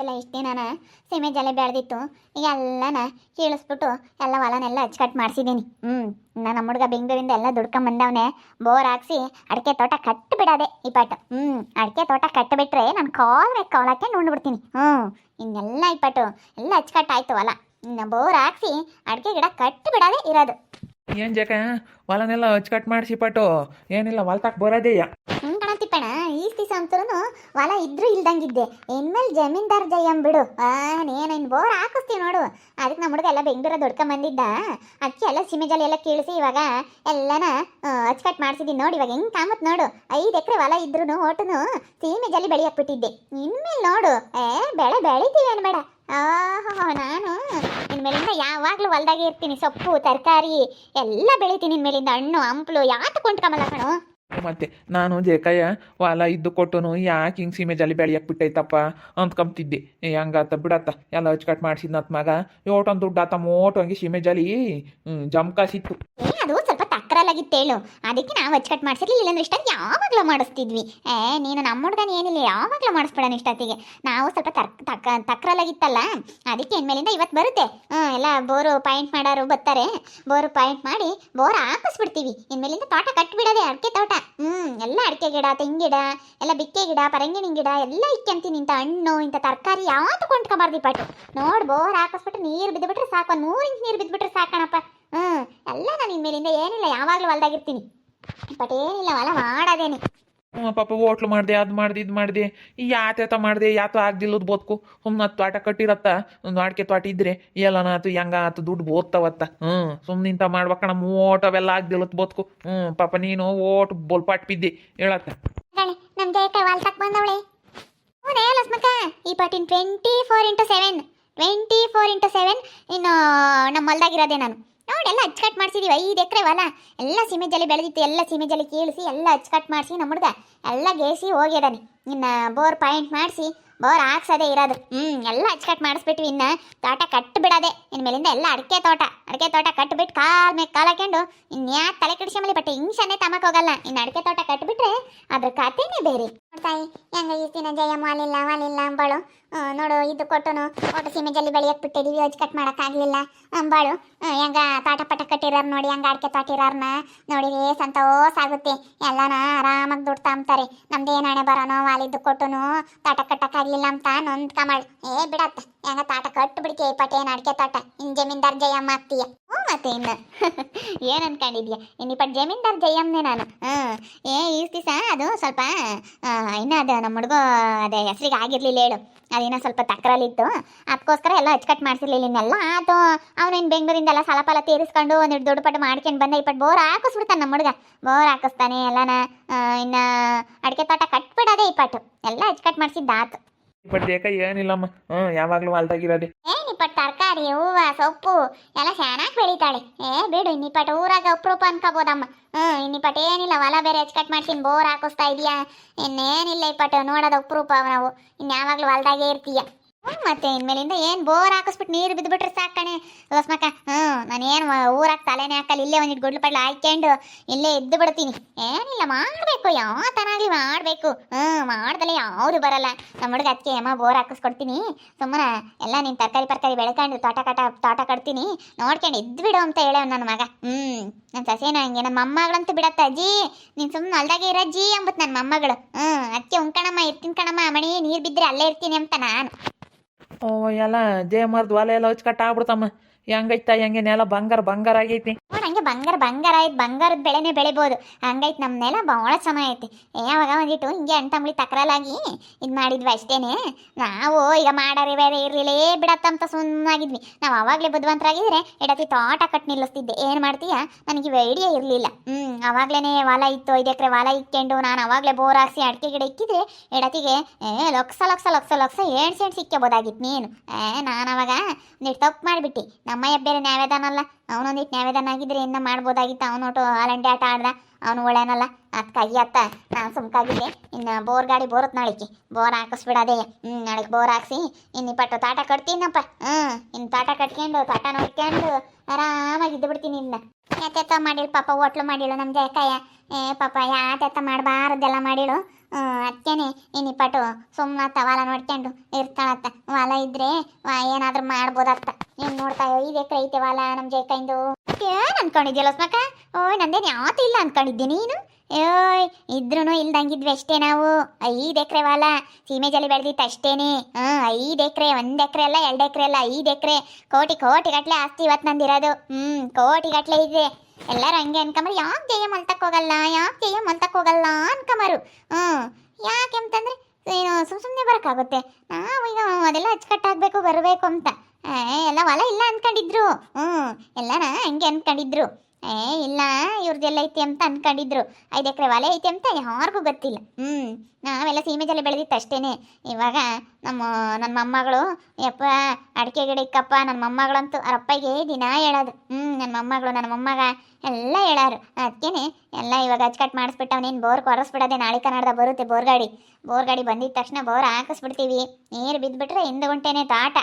ಎಲ್ಲ ಇಷ್ಟೇ ನಾನು ಸೀಮೆ ಜಲೆ ಬೆಳೆದಿತ್ತು ಈಗ ಎಲ್ಲನ ಕೀಳಿಸ್ಬಿಟ್ಟು ಎಲ್ಲ ಹೊಲನೆಲ್ಲ ಅಚ್ಚುಕಟ್ಟು ಮಾಡಿಸಿದ್ದೀನಿ. ನಾನು ನಮ್ಮ ಹುಡುಗ ಬೆಂಗಳೂರಿಂದ ಎಲ್ಲ ದುಡ್ಕೊಂಬಂದವನೆ. ಬೋರ್ ಹಾಕ್ಸಿ ಅಡಿಕೆ ತೋಟ ಕಟ್ಟು ಬಿಡೋದೆ ಈ ಪಾಟು. ಅಡಿಕೆ ತೋಟ ಕಟ್ಟಿಬಿಟ್ರೆ ನಾನು ಕಾಲಕ್ಕೆ ನುಂಡ್ಬಿಡ್ತೀನಿ. ಇನ್ನೆಲ್ಲ ಈ ಪಾಟು ಎಲ್ಲ ಅಚ್ಚುಕಟ್ಟು ಆಯ್ತು ಹೊಲ. ಇನ್ನು ಬೋರ್ ಹಾಕ್ಸಿ ಅಡಿಕೆ ಗಿಡ ಕಟ್ಟು ಬಿಡೋದೆ ಇರೋದು. ಏನು ಜಕ ಹೊಲನೆಲ್ಲ ಅಚ್ಚುಕಟ್ಟು ಮಾಡಿಸಿ ಪಟ್ಟು ಏನಿಲ್ಲ ಹೊಲ್ತಾಕ್ ಬರೋದೇಯ. ಕಣತಿಪ್ಪಣ ಈ ದಿವಸ ಅಂತೂ ಹೊಲ ಇದ್ರೂ ಇಲ್ದಂಗಿದ್ದೆ. ಇನ್ಮೇಲೆ ಜಮೀನ್ದಾರ್ ಜಯಂ ಬಿಡು. ನೀನು ಇನ್ನು ಬೋರ್ ಹಾಕಿಸ್ತೀವಿ ನೋಡು. ಅದಕ್ಕೆ ನಮ್ಮ ಹುಡುಗ ಎಲ್ಲ ಬೆಂಗಳೂರ ದೊಡ್ಕೊಂಬಂದಿದ್ದ. ಅದಕ್ಕೆ ಎಲ್ಲ ಸೀಮೆ ಜಲ ಎಲ್ಲ ಕೀಳಿಸಿ ಇವಾಗ ಎಲ್ಲನ ಅಚ್ಚುಕಟ್ಟು ಮಾಡಿಸಿದ್ದೀನಿ ನೋಡಿ. ಇವಾಗ ಹೆಂಗೆ ಕಾಮತ್ ನೋಡು. 5 ಎಕರೆ ಹೊಲ ಇದ್ರೂ ಒಟ್ಟನು ಸೀಮೆ ಜಲಿ ಬೆಳೆಯಾಕ್ಬಿಟ್ಟಿದ್ದೆ. ಇನ್ಮೇಲೆ ನೋಡು ಬೆಳೆ ಬೆಳಿತೀವಿ ಅನ್ಬೇಡ. ನಾನು ಇನ್ಮೇಲಿಂದ ಯಾವಾಗಲೂ ಹೊಲ್ದಾಗೆ ಇರ್ತೀನಿ. ಸೊಪ್ಪು ತರಕಾರಿ ಎಲ್ಲ ಬೆಳಿತೀನಿ ಇನ್ಮೇಲಿಂದ. ಹಣ್ಣು ಹಂಪ್ಲು ಯಾಕೆ ಕೊಂಡ್ಕೊಂಬಲ್ಲ ಕಣೋ. ಮತ್ತೆ ನಾನು ಜೇಕಯ್ಯ ಹೊಲ ಇದ್ದು ಕೊಟ್ಟನು ಯಾಕೆ ಹಿಂಗೆ ಸೀಮೆ ಜಲಿ ಬೆಳೆಯಕ್ಕೆ ಬಿಟ್ಟೈತಪ್ಪ ಅಂದ್ಕೊಂತಿದ್ದೆ. ಹಂಗಾತ ಬಿಡತ್ತ ಎಲ್ಲ ಅಚ್ಚುಕಟ್ಟು ಮಾಡಿಸಿದ್ನತ್ ಮಗ. ಯೋಟೊಂದು ದುಡ್ಡು ಆತ ಮೋಟು ಹಂಗೆ ಸೀಮೆ ಜಲಿ ಜಮ್ಕಾಸಿತ್ತು. ಅದು ಸ್ವಲ್ಪ ತಕ್ರಲಾಗಿತ್ತೇಳು. ಅದಕ್ಕೆ ನಾವು ಅಚ್ಚುಕಟ್ಟು ಮಾಡಿಸಿರ್ಲಿಲ್ಲ. ಇಲ್ಲಾಂದ್ರೆ ಇಷ್ಟೊತ್ತಿಗೆ ಯಾವಾಗಲೂ ಮಾಡಿಸ್ತಿದ್ವಿ. ನೀನು ನಮ್ಮ ಹುಡುಗನ ಏನಿಲ್ಲ ಯಾವಾಗಲೂ ಮಾಡಿಸ್ಬೇಡ ಇಷ್ಟೊತ್ತಿಗೆ. ನಾವು ಸ್ವಲ್ಪ ತಕ್ರಲಾಗಿತ್ತಲ್ಲ. ಅದಕ್ಕೆ ಇನ್ಮೇಲಿಂದ ಇವತ್ತು ಬರುತ್ತೆ. ಎಲ್ಲ ಬೋರು ಪಾಯಿಂಟ್ ಮಾಡೋರು ಬರ್ತಾರೆ. ಬೋರು ಪಾಯಿಂಟ್ ಮಾಡಿ ಬೋರ್ ಹಾಕಿಸ್ಬಿಡ್ತೀವಿ. ಇನ್ಮೇಲಿಂದ ತೋಟ ಕಟ್ಟಿಬಿಡೋದೆ ಅಡಿಕೆ ತೋಟ. ಎಲ್ಲ ಅಡಿಕೆ ಗಿಡ ತೆಂಗಿನ ಗಿಡ ಎಲ್ಲ ಬಿಕ್ಕೆ ಗಿಡ ಪರಂಗಿನ ಗಿಡ ಎಲ್ಲ ಇಕ್ಕಂತೀನಿ. ಇಂಥ ಹಣ್ಣು ಇಂಥ ತರಕಾರಿ ಯಾವುದು ಕೊಂಡ್ಕೊಂಬಾರ್ದು ಪಾಟು. ನೋಡಿ ಬೋರ್ ಹಾಕಿಸ್ಬಿಟ್ಟು ನೀರು ಬಿದ್ದುಬಿಟ್ರೆ ಸಾಕು. 100 ಇಂಚ್ ನೀರು ಬಿದ್ದುಬಿಟ್ರೆ ಸಾಕಣಪ್ಪ. ಎಲ್ಲ ನಾನು ಇನ್ಮೇಲಿಂದ ಏನಿಲ್ಲ ಯಾವಾಗಲೂ ಹೊಲ್ದಾಗಿರ್ತೀನಿ. ಬಟ್ ಏನಿಲ್ಲ ಹೊಲ ಮಾಡೋದೇನೆ. ಪಾಪ ಹೋಟ್ಲು ಮಾಡಿದೆ ಅದು ಮಾಡಿದೆ ಇದು ಮಾಡಿದೆ ಯಾತ ಮಾಡಿದೆ ಯಾತು ಆಗ್ದಿಲ್ಲದ ಬೋದ್ಕು. ಸುಮ್ಮನೆ ತೋಟ ಕಟ್ಟಿರತ್ತ ಒಂದು ಅಡಿಕೆ ತೋಟ ಇದ್ರೆ ಎಲ್ಲನ ಆತು ಹೆಂಗ ಆತು ದುಡ್ಡು ಬೋದ್ತಾವತ್ತ. ಸುಮ್ಮನಿಂತ ಮಾಡ್ಬೇಕಣ ಓಟವೆಲ್ಲ ಆಗ್ದಿಲ್ಲದ ಬೋದ್ಕು. ಪಾಪ ನೀನು ಓಟ್ ಬೋಲ್ಪಾಟ್ ಬಿದ್ದೆ ಹೇಳತ್ತ. ನಮ್ಮ ದೇಕ ಹೊಲ್ತಕ್ ಬಂದವಳೆ ಈ ಪಾಟಿನ 24x7 ಇನ್ನು ನಮ್ಮ ಹೊಲ್ದಾಗಿರೋದೆ ನಾನು. ನೋಡಿ ಎಲ್ಲ ಅಚ್ಚುಕಟ್ಟು ಮಾಡಿಸಿದೀವಿ. 5 ಎಕರೆ ಹೊಲ ಎಲ್ಲ ಸೀಮೆ ಜಲಿ ಬೆಳೆದಿತ್ತು. ಎಲ್ಲ ಸೀಮೆ ಜಲಿ ಕೀಳಿಸಿ ಎಲ್ಲ ಅಚ್ಚುಕಟ್ಟು ಮಾಡಿಸಿ ನಮ್ಮ ಹುಡುಗ ಎಲ್ಲ ಗೇಸಿ ಹೋಗ್ಯದಾನೆ. ಇನ್ನು ಬೋರ್ ಪಾಯಿಂಟ್ ಮಾಡಿಸಿ ಬೋರ್ ಹಾಕ್ಸೋದೇ ಇರೋದು. ಎಲ್ಲ ಅಚ್ಚುಕಟ್ಟು ಮಾಡಿಸ್ಬಿಟ್ವಿ. ಇನ್ನು ತೋಟ ಕಟ್ಟು ಬಿಡೋದೆ ಇನ್ಮೇಲಿಂದ. ಎಲ್ಲ ಅಡಿಕೆ ತೋಟ ಕಟ್ಟಿಬಿಟ್ಟು ಕಾಲ್ ಮೇಲೆ ಕಾಲು ಹಾಕೊಂಡು ಇನ್ಯಾಕೆ ತಲೆ ಕೆಡಿಸ್ಕೊಂಬಲಿ. ಬಟ್ ಹಿಂಸನೆ ತಮಕ್ ಹೋಗಲ್ಲ. ಇನ್ನು ಅಡಿಕೆ ತೋಟ ಕಟ್ಟಿಬಿಟ್ರೆ ಅದ್ರ ಕಥೆನೇ ಬೇರೆ. ತಾಯಿ ಹೆಂಗ ಈ ದಿನ ಜಯ ಮಾಲಿಲ್ಲ ಅಂಬಾಳು. ನೋಡು ಇದು ಕೊಟ್ಟನು ಒಟ್ಟು ಸೀಮೆ ಜಲ್ಲಿ ಬೆಳೆಯಕ್ಕೆ ಬಿಟ್ಟಿದ್ದೀವಿ. ಅಚ್ಚುಕಟ್ಟು ಮಾಡೋಕ್ಕಾಗಲಿಲ್ಲ ಅಂಬಾಳು. ಹೆಂಗ ತಾಟ ಪಟ ಕಟ್ಟಿರೋರು ನೋಡಿ. ಹಂಗ ಅಡಿಕೆ ತೋಟ ಇರೋರ್ನ ನೋಡಿ ಸಂತೋಷ ಆಗುತ್ತೆ. ಎಲ್ಲನ ಆರಾಮಾಗಿ ದುಡ್ಡು ತಾಂಬ್ತಾರೆ. ನಮ್ದು ಏನು ಹಣೆ ಬರೋನೋ ವಾಲಿದ್ದು ಕೊಟ್ಟನು ತಾಟ ಕಟ್ಟಕ್ಕಾಗಲಿಲ್ಲ ಅಂತ ನೊಂದ್ಕಮಾಳು. ಬಿಡತ್ತ ಹೆಂಗ ತಾಟ ಕಟ್ಟು ಬಿಡ್ಕೆ ಪಟೇನು ಅಡಿಕೆ ತೋಟ. ಇನ್ನು ಜಮೀನ್ದಾರ್ ಜಯಮ್ಮ ಆಗ್ತೀಯ. ಮತ್ತೆ ಇನ್ನು ಏನು ಅನ್ಕೊಂಡಿದ್ಯಾ? ಇನ್ನು ಪಟ್ ಜಮೀನ್ದಾರ್ ಜಯಮ್ಮನೇ ನಾನು. ಈ ದಿವಸ ಅದು ಸ್ವಲ್ಪ ಇನ್ನು ಅದು ನಮ್ಮ ಹುಡುಗ ಅದೇ ಹೆಸ್ರಿಗೆ ಆಗಿರ್ಲಿಲ್ಲ ಹೇಳು. ಅದೇನೋ ಸ್ವಲ್ಪ ತಕ್ರಲಿತ್ತು. ಅದಕ್ಕೋಸ್ಕರ ಎಲ್ಲ ಅಚ್ಚುಕಟ್ಟು ಮಾಡಿಸಿರ್ಲಿಲ್ಲ. ಇನ್ನೆಲ್ಲ ಆತು. ಅವನೇನು ಬೆಂಗಳೂರಿಂದೆಲ್ಲ ಸಾಲ ಪಾಲ ತೀರಿಸ್ಕೊಂಡು ಒಂದಿಟ್ಟು ದೊಡ್ಡ ಪಟ್ಟು ಮಾಡ್ಕೊಂಡು ಬಂದ. ಇಪ್ಪಟ್ಟು ಬೋರ್ ಹಾಕಿಸ್ಬಿಡ್ತಾನೆ ನಮ್ಮ ಹುಡುಗ. ಬೋರ್ ಹಾಕಿಸ್ತಾನೆ ಎಲ್ಲನ. ಇನ್ನು ಅಡಿಕೆ ತೋಟ ಕಟ್ಬಿಡೋದೇ ಇಪ್ಪಟ್ಟು ಎಲ್ಲ ಅಚ್ಚುಕಟ್ಟು ಮಾಡಿಸಿದ್ದು ಆತು. ಬಟ್ ಏಕ ಏನಿಲ್ಲಮ್ಮ ಯಾವಾಗಲೂ ಹೊಲ್ದಾಗಿರೋದೆ. ಇಪ್ಪಟ್ಟು ತರಕಾರಿ ಹೂವು ಸೊಪ್ಪು ಎಲ್ಲ ಚೆನ್ನಾಗಿ ಬೆಳಿತಾಳೆ. ಬಿಡು ಇನ್ನಿಪ್ಪಟ್ಟು ಊರಾಗ ಅಪ್ರೂಪ ಅನ್ಕೋಬೋದಮ್ಮ. ಇನ್ನಿಪ್ಪಟ್ಟು ಏನಿಲ್ಲ ಹೊಲ ಬೇರೆ ಅಚ್ಚುಕಟ್ಟು ಮಾಡ್ತೀನಿ. ಬೋರ್ ಹಾಕಿಸ್ತಾ ಇದೀಯಾ ಇನ್ನೇನಿಲ್ಲ. ಇಪ್ಪಟ್ಟು ನೋಡೋದು ಅಪ್ರೂಪ ನಾವು. ಇನ್ಯಾವಾಗಲೂ ಹೊಲ್ದಾಗೆ ಇರ್ತೀಯ. ಮತ್ತೆ ಇನ್ಮೇಲಿಂದ ಏನು ಬೋರ್ ಹಾಕಿಸ್ಬಿಟ್ಟು ನೀರು ಬಿದ್ದುಬಿಟ್ರೆ ಸಾಕಣೆ ಲೋಸ್ಮಕ್ಕ. ನಾನೇನು ಊರಾಗ ತಲೆನೇ ಹಾಕಲ್ಲ. ಇಲ್ಲೇ ಒಂದಿಟ್ಟು ಗುಡ್ಲು ಪಡ್ಲು ಹಾಕ್ಕೊಂಡು ಇಲ್ಲೇ ಇದ್ದು ಬಿಡ್ತೀನಿ. ಏನಿಲ್ಲ ಮಾಡಬೇಕು. ಯಾವ ಥರಾಗಲಿ ಮಾಡಬೇಕು. ಮಾಡ್ದಲೆ ಯಾವುದು ಬರಲ್ಲ. ನಮ್ಮ ಹುಡುಗ ಅದಕ್ಕೆ ಅಮ್ಮ ಬೋರ್ ಹಾಕಿಸ್ಕೊಡ್ತೀನಿ. ಸುಮ್ಮನೆ ಎಲ್ಲ ನೀನು ತರಕಾರಿ ಬೆಳ್ಕೊಂಡು ತೋಟ ಕಟ್ತೀನಿ ನೋಡ್ಕೊಂಡು ಇದ್ದು ಬಿಡು ಅಂತ ಹೇಳೋ ನನ್ನ ಮಗ. ನನ್ನ ಸಸೇನ ಹಂಗೆ. ನನ್ನ ಮೊಮ್ಮಗಳಂತೂ ಬಿಡತ್ತ. ಅಜ್ಜಿ ನೀನು ಸುಮ್ಮನೆ ಹೊಲ್ದಾಗೆ ಇರಜ್ಜಿ ಅಂಬುತ್ತೆ ನನ್ನ ಮೊಮ್ಮಗಳು. ಅದಕ್ಕೆ ಉಂಕಣಮ್ಮ ಇರ್ತೀನಿ ಕಣಮ್ಮ ಮಣಿ ನೀರು ಬಿದ್ದರೆ ಅಲ್ಲೇ ಇರ್ತೀನಿ ಅಂತ ನಾನು. ಎಲ್ಲ ಜಯಮರ್ದು ಹೊಲ ಎಲ್ಲ ಅಚ್ಚುಕಟ್ಟು ಆಗ್ಬಿಡ್ತಮ್ಮ. ಹೆಂಗೈತ ಹೆಂಗೆ ನೆಲ ಬಂಗಾರ ಆಗೈತಿ. ಹಂಗೆ ಬಂಗಾರ ಆಯ್ತು. ಬಂಗಾರದ ಬೆಳೆನೇ ಬೆಳಿಬೋದು ಹಂಗೈತೆ. ನಮ್ಮ ನೆಲ ಭಾಳ ಚೆನ್ನಾಗಿ ಐತಿ. ಯಾವಾಗ ಒಂದಿಟ್ಟು ಹಿಂಗೆ ಅಂಟಂಬ್ಳಿ ತಕ್ರಲಾಗಿ ಇದು ಮಾಡಿದ್ವಿ ಅಷ್ಟೇನೆ. ನಾವು ಈಗ ಮಾಡೋರು ಬೇರೆ ಇರಲಿಲ್ಲೇ ಬಿಡತ್ತಂತ ಸುಮ್ಮನಾಗಿದ್ವಿ. ನಾವು ಅವಾಗಲೇ ಬುದ್ಧಿವಂತರಾಗಿದ್ರೆ ಎಡತಿ ತೋಟ ಕಟ್ಟು ನಿಲ್ಲಿಸ್ತಿದ್ದೆ. ಏನು ಮಾಡ್ತೀಯ ನನಗೆ ಐಡಿಯಾ ಇರಲಿಲ್ಲ. ಅವಾಗಲೇ ಹೊಲ ಇತ್ತು. 5 ಎಕರೆ ಹೊಲ ಇಕ್ಕೊಂಡು ನಾನು ಅವಾಗಲೇ ಬೋರ್ ಹಾಕ್ಸಿ ಅಡಿಕೆ ಗಿಡ ಇಕ್ಕಿದ್ರೆ ಎಡತಿಗೆ ಲಕ್ಷ ಏಣ್ ಸಿಕ್ಕಬೋದಾಗಿತ್ತು ನೀನು. ನಾನು ಅವಾಗ ಒಂದಿಟ್ಟು ತಪ್ಪು ಮಾಡಿಬಿಟ್ಟು. ನಮ್ಮಯ್ಯ ಬೇರೆ ನ್ಯಾವೇದಾನಲ್ಲ. ಅವನೊಂದಿಟ್ಟು ನ್ಯಾವೇದಾನ ಆಗಿದ್ರೆ ಇನ್ನು ಮಾಡ್ಬೋದಾಗಿತ್ತು. ಅವನೊಟ್ಟು ಹಾಲಂಡೆ ಆಟ ಆಡ್ದ. ಅವನು ಒಳ್ಳೆನಲ್ಲ. ಅದಕ್ಕಾಗಿ ನಾನು ಸುಮ್ಕಾಗಿದ್ದೆ. ಇನ್ನು ಬೋರ್ ಗಾಡಿ ಬೋರತ್ ನಾಳಿಕೆ ಬೋರ್ ಹಾಕಿಸ್ಬಿಡೋದೇ. ನಾಳೆಗೆ ಬೋರ್ ಹಾಕ್ಸಿ ಇನ್ನಿಪ್ಪಟ್ಟು ತಾಟ ಕಟ್ತೀನಪ್ಪ. ಇನ್ನು ತಾಟ ಕಟ್ಕೊಂಡು ತಾಟ ನೋಡ್ಕೊಂಡು ಆರಾಮಾಗಿ ಇದ್ದು ಬಿಡ್ತೀನಿ. ಇನ್ನು ಯಾತೆತ್ತ ಮಾಡಿಳು ಪಾಪ ಹೋಟ್ಲು ಮಾಡಿಳು ನಮ್ಮ ಜಯಕಾಯ. ಪಾಪ ಯಾತೆತ್ತ ಮಾಡಬಾರ್ದೆಲ್ಲ ಮಾಡಿಳು. ಅದಕ್ಕೇನೆ ಇನ್ನಿಪ್ಪಟ್ಟು ಸುಮ್ಮನತ್ತ ಹೊಲ ನೋಡ್ಕೊಂಡು ಇರ್ತಾಳತ್ತ. ಹೊಲ ಇದ್ರೆ ಏನಾದ್ರೂ ಮಾಡ್ಬೋದತ್ತ. ನೀನು ನೋಡ್ತಾ 5 ಎಕರೆ ಐತೆ ಹೊಲ ನಮ್ಮ ಜೈಕಂದು. ಏನು ಅನ್ಕೊಂಡಿದ್ಯಲ್ಲ ಸ್ಮಕ? ಓಯ್ ನಂದೇನು ಯಾವತ್ತೂ ಇಲ್ಲ ಅನ್ಕೊಂಡಿದ್ದೆ ನೀನು. ಓಯ್ ಇದ್ರೂ ಇಲ್ದಂಗಿದ್ವಿ ಅಷ್ಟೇ ನಾವು. 5 ಎಕರೆ ಹೊಲ ಸೀಮೆ ಜಲಿ ಬೆಳೆದಿತ್ತು ಅಷ್ಟೇನೆ. 5 ಎಕರೆ, 1 ಎಕರೆ ಅಲ್ಲ 2 ಎಕರೆ ಅಲ್ಲ 5 ಎಕರೆ. ಕೋಟಿ ಗಟ್ಲೆ ಆಸ್ತಿ ಇವತ್ತು ನಂದಿರೋದು. ಕೋಟಿ ಗಟ್ಲೆ ಇದೆ. ಎಲ್ಲರೂ ಹಂಗೆ ಅನ್ಕೊಂಬರು, ಯಾಕೆ ಜಯ ಮಲ್ತಕ್ಕೆ ಹೋಗಲ್ಲ, ಯಾಕೆ ಜಯ ಮಲ್ತಕ್ಕೆ ಹೋಗಲ್ಲ ಅನ್ಕೊಂಬರು. ಯಾಕೆ ಅಂತಂದ್ರೆ ಏನು ಸುಮ್ಮನೆ ಬರೋಕ್ಕಾಗುತ್ತೆ. ನಾವು ಈಗ ಅದೆಲ್ಲ ಅಚ್ಚುಕಟ್ಟಾಗಬೇಕು ಬರಬೇಕು ಅಂತ ಎಲ್ಲ ಹೊಲ ಇಲ್ಲ ಅನ್ಕೊಂಡಿದ್ರು. ಎಲ್ಲನ ಹಂಗೆ ಅನ್ಕೊಂಡಿದ್ರು. ಇಲ್ಲ ಇವ್ರದ್ದೆಲ್ಲ ಐತಿ ಅಂತ ಅನ್ಕೊಂಡಿದ್ರು. 5 ಎಕರೆ ಹೊಲ ಐತಿ ಅಂತ ಯಾರಿಗೂ ಗೊತ್ತಿಲ್ಲ. ನಾವೆಲ್ಲ ಸೀಮೆ ಜಲ ಬೆಳೆದಿತ್ತು ಅಷ್ಟೇನೆ. ಇವಾಗ ನನ್ನ ಮೊಮ್ಮಗಳು ಯಪ್ಪ ಅಡಿಕೆ ಗಿಡ ಇಕ್ಕಪ್ಪ. ನನ್ನ ಮೊಮ್ಮಗಳಂತೂ ಅವರಪ್ಪಗೆ ದಿನ ಹೇಳೋದು. ನನ್ನ ಮೊಮ್ಮಗಳು ನನ್ನ ಮೊಮ್ಮಗ ಎಲ್ಲ ಹೇಳಾರು. ಅದಕ್ಕೇನೆ ಎಲ್ಲ ಇವಾಗ ಅಚ್ಚುಕಟ್ಟು ಮಾಡಿಸ್ಬಿಟ್ಟವನೇನು ಬೋರ್ ಕೊರಸ್ಬಿಡೋದೆ. ನಾಳೆ ಕನ್ನಡದ ಬರುತ್ತೆ ಬೋರ್ ಗಾಡಿ ಬಂದಿದ ತಕ್ಷಣ ಬೋರ್ ಹಾಕಿಸ್ಬಿಡ್ತೀವಿ. ನೀರು ಬಿದ್ದುಬಿಟ್ರೆ ಹಿಂದೆ ಗುಂಟೆನೆ ತೋಟ,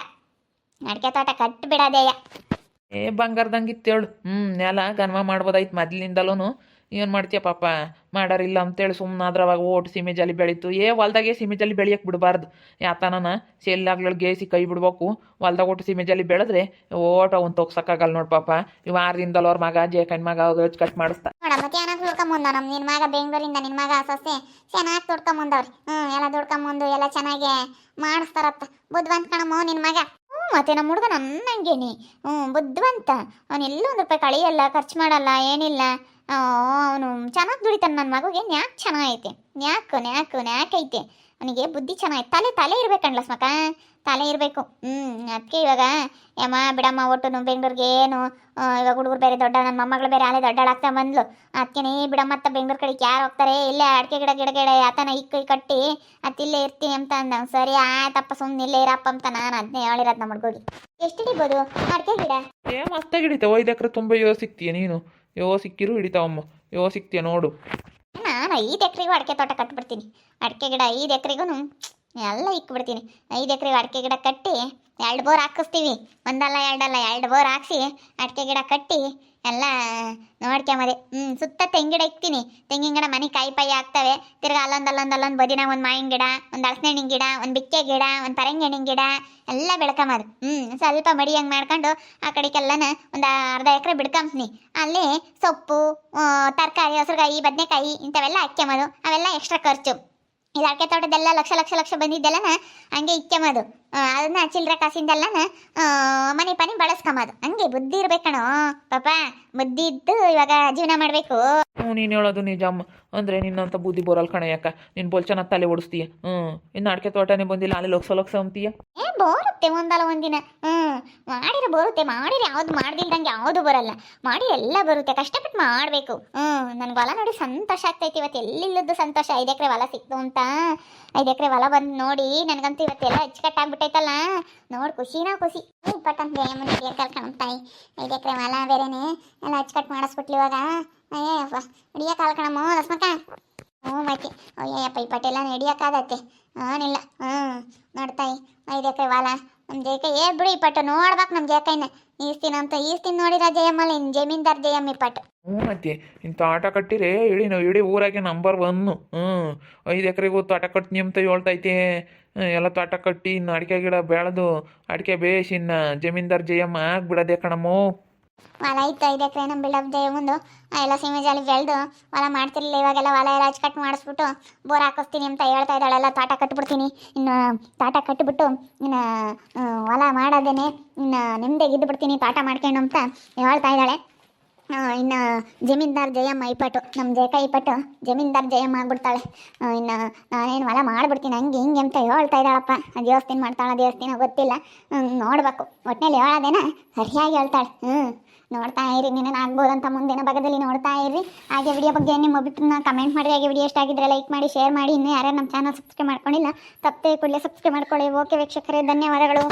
ಅಡಿಕೆ ತೋಟ ಕಟ್ಟಿಬಿಡೋದೇಯ. ಬಂಗಾರದಂಗಿತ್ತೇಳು. ನೆಲ ಗನ್ಮ ಮಾಡ್ಬೋದಾಯ್ತು ಮೊದ್ಲಿಂದಲೂ. ಏನು ಮಾಡ್ತೀಯ ಪಾಪ, ಮಾಡಾರಿಲ್ಲ ಅಂತೇಳಿ ಸುಮ್ಮನೆ ಅದ್ರವಾಗ ಓಟು ಸೀಮೆ ಜಲಿ ಬೆಳೀತು. ಹೊಲ್ದಾಗೆ ಸೀಮೆ ಜಲಿ ಬೆಳೆಯಕ್ಕೆ ಬಿಡಬಾರ್ದು. ಯಾತನ ಸೆಲ್ಲಾಗ್ಲಲ್ಲಿ ಗೇಸಿ ಕೈ ಬಿಡ್ಬೇಕು. ಹೊಲ್ದಾಗ ಒಟ್ಟು ಸೀಮೆ ಜಲಿ ಬೆಳೆದ್ರೆ ಓಟ ಅವ್ನು ತೊಗ್ಸಕ್ಕಾಗಲ್ಲ ನೋಡಿ ಪಾಪ. ಇವು 6 ದಿನದಲ್ಲಿ ಅವ್ರ ಮಗ ಜೇಕಣ್ಣ ಮಗ ಕಟ್ ಮಾಡಿಸ್ತಾ ನೋಡಮ್ಮ ಚೆನ್ನಾಗಿ ದುಡ್ಕೊಂಬಂದ. ನಮ್ಮ ನಿನ್ನ ಮಗ ಬೆಂಗಳೂರಿಂದ ನಿನ್ನ ಮಗ ಸೊಸೆ ಚೆನ್ನಾಗಿ ದುಡ್ಕೊಂಬಂದವ್ರಿ. ಎಲ್ಲ ದುಡ್ಕೊಂಬಂದು ಎಲ್ಲ ಚೆನ್ನಾಗಿ ಮಾಡಿಸ್ತಾರತ್ತ. ಬುದ್ಧಿವಂತ ಕಣಮ್ಮ ನಿನ್ನ ಮಗ. ಮತ್ತೆ ನಮ್ಮ ಹುಡುಗ ನನ್ನಂಗೇನಿ. ಬುದ್ಧಿವಂತ. ಅವನು ಎಲ್ಲೂ 1 ರೂಪಾಯಿ ಕಳಿಯಲ್ಲ, ಖರ್ಚು ಮಾಡಲ್ಲ, ಏನಿಲ್ಲ. ಅವನು ಚೆನ್ನಾಗಿ ದುಡಿತಾನೆ. ನನ್ನ ಮಗುಗೆ ನ್ಯಾಕ್ ಚೆನ್ನಾಗೈತೆ. ನ್ಯಾಕೈತೆ ಅವನಿಗೆ ಬುದ್ಧಿ ಚೆನ್ನಾಗೈತೆ. ತಲೆ ಇರ್ಬೇಕಣ್ಣ ಸ್ಮಕ, ತಲೆ ಇರಬೇಕು. ಅದಕ್ಕೆ ಇವಾಗ ಯಮ್ಮ ಬಿಡಮ್ಮ ಒಟ್ಟು ಬೆಂಗಳೂರಿಗೆ ಏನು ಇವಾಗ ಹುಡುಗರು ಬೇರೆ ದೊಡ್ಡ, ನನ್ನ ಮೊಮ್ಮಗಳು ಬೇರೆ ಅಲ್ಲೇ ದೊಡ್ಡಳಾಗ್ತಾ ಬಂದ್ಲು. ಅದಕ್ಕೆ ಬಿಡಮ್ಮತ್ತ ಬೆಂಗಳೂರು ಕಡೆಗೆ ಯಾರು ಹೋಗ್ತಾರೆ, ಇಲ್ಲೇ ಅಡಿಕೆ ಗಿಡ ಆತನ ಇಕ್ಕೈ ಕಟ್ಟಿ ಇಲ್ಲೇ ಇರ್ತೀನಿ ಅಂತ ಅಂದ. ಸರಿ ಆಯ್ತಪ್ಪ ಸುಮ್ಮನೆ ಇಲ್ಲೇ ಇರಪ್ಪ ಅಂತ ನಾನು ಅದನ್ನೇ ಹೇಳಿರೋದು ನಮ್ಮ ಹುಡುಗಿಗೆ. ಎಷ್ಟು ಹಿಡಿಬೋದು ಅಡಿಕೆ ಗಿಡ? ಮಸ್ತಾಗಿ ಹಿಡಿತಾವ. 5 ಎಕರೆ ತುಂಬ ಸಿಕ್ತೀಯ ನೀನು. ಸಿಕ್ಕಿರು ಹಿಡಿತಾವಮ್ಮ. ಸಿಕ್ತೀಯ ನೋಡು. ನಾನು 5 ಎಕರೆಗೂ ಅಡಿಕೆ ತೋಟ ಕಟ್ಬಿಡ್ತೀನಿ. ಅಡಿಕೆ ಗಿಡ 5 ಎಕರೆಗೂ ಎಲ್ಲ ಇಕ್ಬಿಡ್ತೀನಿ. 5 ಎಕರೆಗೂ ಅಡಿಕೆ ಗಿಡ ಕಟ್ಟಿ 2 ಬೋರ್ ಹಾಕಿಸ್ತೀವಿ. ಒಂದಲ್ಲ 2 ಬೋರ್ ಹಾಕ್ಸಿ ಅಡಿಕೆ ಗಿಡ ಕಟ್ಟಿ ಎಲ್ಲ ನೋಡ್ಕೊಂಬದೆ. ಸುತ್ತ ತೆಂಗಿನ ಗಿಡ ಇಕ್ತೀನಿ. ತೆಂಗಿನ ಗಿಡ ಮನೆ ಕಾಯಿ ಪಾಯಿ ಆಗ್ತವೆ. ತಿರ್ಗಿ ಅಲ್ಲೊಂದು ಬದಿನಾಗ ಒಂದು ಮಾವಿನ ಗಿಡ, ಒಂದು ಹಲಸಿನ ಹಣ್ಣಿನ ಗಿಡ, ಒಂದು ಬಿಕ್ಕೆ ಗಿಡ, ಒಂದು ಪರಂಗಿ ಹಣ್ಣಿನ ಗಿಡ ಎಲ್ಲ ಬೆಳ್ಕೊಂಬದು. ಸ್ವಲ್ಪ ಮಡಿ ಹಂಗೆ ಮಾಡ್ಕೊಂಡು ಆ ಕಡೆಗೆಲ್ಲನ ಒಂದು ಅರ್ಧ ಎಕರೆ ಬಿಡ್ಕೊಂಬ್ತೀನಿ. ಅಲ್ಲಿ ಸೊಪ್ಪು, ತರಕಾರಿ, ಹಸಿರುಗಾಯಿ, ಬದನೆಕಾಯಿ ಇಂಥವೆಲ್ಲ ಹಾಕ್ಯಂಬೋದು. ಅವೆಲ್ಲ ಎಕ್ಸ್ಟ್ರಾ ಖರ್ಚು. ಇದು ಅಡಿಕೆ ತೋಟದೆಲ್ಲ ಲಕ್ಷ ಬಂದಿದ್ದೆಲ್ಲನ ಹಂಗೆ ಇಕ್ಕೆಂಬೋದು. ಅದನ್ನ ಚಿಲ್ಲರೆ ಕಾಸಿಂದೆಲ್ಲನ ಮನೆ ಪಾನಿ ಬಳಸ್ಕೊಂಬೋದು. ಹಂಗೆ ಬುದ್ಧಿ ಇರ್ಬೇಕಣೋ ಪಾಪ. ಬುದ್ಧಿ ಇದ್ದು ಇವಾಗ ಜೀವನ ಮಾಡಬೇಕು. ನೀನು ಹೇಳೋದು ನಿಜಮ್ಮ. ಅಂದರೆ ನಿನ್ನಂತ ಬುದ್ಧಿ ಬರೋಲ್ಲ ಕಣ. ಯಾಕ ನೀನು ಬೋಲ್ ಚೆನ್ನಾಗಿ ತಲೆ ಓಡಿಸ್ತೀಯ. ಇನ್ನು ಅಡಿಕೆ ತೋಟನೇ ಬಂದಿಲ್ಲ, ಅಲ್ಲಿ ಲೋಕ್ಸ ಅಂತೀಯ. ಬೋರುತ್ತೆ ಒಂದಲ್ಲ ಒಂದಿನ. ಮಾಡಿದ್ರೆ ಬರುತ್ತೆ. ಮಾಡಿದ್ರೆ ಯಾವ್ದು ಮಾಡ್ದಿಲ್ದಂಗೆ ಯಾವುದು ಬರಲ್ಲ. ಮಾಡಿ ಎಲ್ಲ ಬರುತ್ತೆ. ಕಷ್ಟಪಟ್ಟು ಮಾಡಬೇಕು. ನನಗೆ ಹೊಲ ನೋಡಿ ಸಂತೋಷ ಆಗ್ತೈತಿ ಇವತ್ತು. ಎಲ್ಲಿಲ್ಲದ್ದು ಸಂತೋಷ. 5 ಎಕರೆ ಹೊಲ ಸಿಕ್ತು ಅಂತ. 5 ಎಕರೆ ಹೊಲ ಬಂದು ನೋಡಿ ನನಗಂತೂ ಇವತ್ತೆಲ್ಲ ಅಚ್ಚುಕಟ್ಟಾಗ್ಬಿಟ್ಟೈತಲ್ಲ. ನೋಡಿ ಖುಷಿನಾ ಖುಷಿ. ಇಪ್ಪತ್ತಂತೆ ಮುಂದೆ ಕಳ್ಕೊಳ್ತಾಯಿ 5 ಎಕರೆ ಹೊಲ ಬೇರೆನೆ ಎಲ್ಲ ಅಚ್ಚುಕಟ್ಟು ಮಾಡಿಸ್ಬಿಟ್ಲಿ ಇವಾಗ. ಅಯ್ಯಪ್ಪ ಹಿಡಿಯೋಕ್ಕಾಗಲ್ಲ ಕಣಮ್ಮ ರಸ್ಮಕ್ಕ. ಮತ್ತೆ ಅಯ್ಯಪ್ಪ ಈ ಪಟ್ಟೆಲ್ಲ ಹಿಡಿಯೋಕ್ಕಾಗತ್ತೆ. ಏನಿಲ್ಲ. ನೋಡ್ತಾಯಿ 5 ಎಕರೆ ಹೊಲ ನಮ್ಮ ಜೇಕ ಬಿಡು ಈ ಪಟ್ಟು ನೋಡ್ಬೇಕು. ನಮ್ಮ ಜೇಕೈನ ಈಸ್ತೀನಿ ನೋಡಿರ ಜಯಮ್ಮಲ್ಲ. ಇನ್ನು ಜಮೀನ್ದಾರ್ ಜಯಮ್ಮ ಈ ಪಟ್ಟು. ಮತ್ತೆ ಇನ್ನು ತೋಟ ಕಟ್ಟಿರೆ ಇಡೀ ಊರಾಗೆ ನಂಬರ್ 1. 5 ಎಕರೆಗೂ ತೋಟ ಕಟ್ತೀನಿ ಅಂತ ಹೇಳ್ತೈತೆ. ಎಲ್ಲ ತೋಟ ಕಟ್ಟಿ ಇನ್ನು ಅಡಿಕೆ ಗಿಡ ಬೆಳೆದು ಅಡಿಕೆ ಬೇಯಿಸಿ ಇನ್ನು ಜಮೀನ್ದಾರ್ ಜಯಮ್ಮ ಆಗ್ಬಿಡೋದೆ ಕಣಮ್ಮೋ. ಹೊಲ ಇತ್ತು 5 ಎಕರೆ ನಮ್ಮ ಬಿಲ್ಡಪ್ ಜಯಮ್ಮಂದು. ಎಲ್ಲ ಸೀಮೆ ಜಾಲಿ ಬೆಳೆದು ಹೊಲ ಮಾಡ್ತಿರ್ಲಿಲ್ಲ. ಇವಾಗೆಲ್ಲ ಹೊಲ ಎಲ್ಲ ಅಚ್ಚುಕಟ್ಟು ಮಾಡಿಸ್ಬಿಟ್ಟು ಬೋರ್ ಹಾಕಿಸ್ತೀನಿ ಅಂತ ಹೇಳ್ತಾ ಇದ್ದಾಳೆ. ಎಲ್ಲ ತೋಟ ಕಟ್ಬಿಡ್ತೀನಿ. ಇನ್ನು ತೋಟ ಕಟ್ಟಿಬಿಟ್ಟು ಇನ್ನು ಹೊಲ ಮಾಡೋದೇನೆ ಇನ್ನು ನಿಮ್ಮದೇ ಇದ್ದು ಬಿಡ್ತೀನಿ ತೋಟ ಮಾಡ್ಕೊಂಡು ಅಂತ ಹೇಳ್ತಾ ಇದ್ದಾಳೆ. ಇನ್ನು ಜಮೀನ್ದಾರ್ ಜಯಮ್ಮ ಇಪ್ಪಟ್ಟು ನಮ್ಮ ಜೇಕ ಇಪ್ಪಟ್ಟು ಜಮೀನ್ದಾರ್ ಜಯಮ್ಮ ಆಗ್ಬಿಡ್ತಾಳೆ. ಇನ್ನು ನಾನೇನು ಹೊಲ ಮಾಡಿಬಿಡ್ತೀನಿ ಹಂಗೆ ಹಿಂಗೆ ಅಂತ ಹೇಳ್ತಾ ಇದ್ದಾಳಪ್ಪ. ದೇವಸ್ಥಾನ ಮಾಡ್ತಾಳೆ ದೇವಸ್ಥಾನ ಗೊತ್ತಿಲ್ಲ. ನೋಡ್ಬೇಕು. ಒಟ್ಟಿನಲ್ಲಿ ಹೇಳೋದೇನ ಸರಿಯಾಗಿ ಹೇಳ್ತಾಳೆ. ನೋಡ್ತಾ ಇರಿ. ನೀನೇನು ಆಗ್ಬೋದಂತ ಮುಂದಿನ ಭಾಗದಲ್ಲಿ ನೋಡ್ತಾ ಇರಿ. ಹಾಗೆ ವಿಡಿಯೋ ಬಗ್ಗೆ ನಿಮ್ಮ ಅಭಿಪ್ರಾಯ ಕಮೆಂಟ್ ಮಾಡಿ. ಹಾಗೆ ವಿಡಿಯೋ ಇಷ್ಟ ಆಗಿದ್ರೆ ಲೈಕ್ ಮಾಡಿ, ಶೇರ್ ಮಾಡಿ. ಇನ್ನೂ ಯಾರ್ಯಾರು ನಮ್ಮ ಚಾನಲ್ ಸಬ್ಸ್ಕ್ರೈಬ್ ಮಾಡ್ಕೊಂಡಿಲ್ಲ ತಪ್ಪದೆ ಕೂಡಲೇ ಸಬ್ಸ್ಕ್ರೈಬ್ ಮಾಡ್ಕೊಳ್ಳಿ. ಓಕೆ ವೀಕ್ಷಕರೇ, ಧನ್ಯವಾದಗಳು.